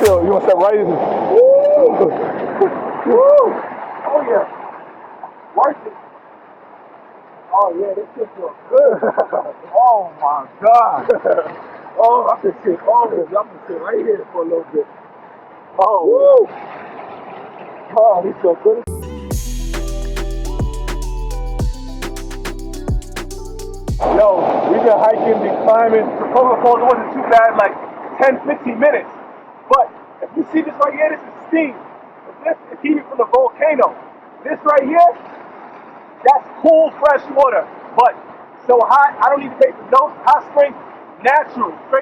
chill. You want to step right in? Woo! Woo! Oh yeah. Worth it. Oh yeah, this shit feels good. Oh my god. Oh, I can sit. Oh, I can sit right here for a little bit. Oh. Woo! Oh, this so good. Yo, we've been hiking, been climbing. Trafalgar Falls, it wasn't too bad, like 10, 15 minutes. But if you see this right here, this is steam. This is heated from the volcano. This right here, that's cool, fresh water. But so hot, I don't need to take the notes. Hot spring, natural, straight.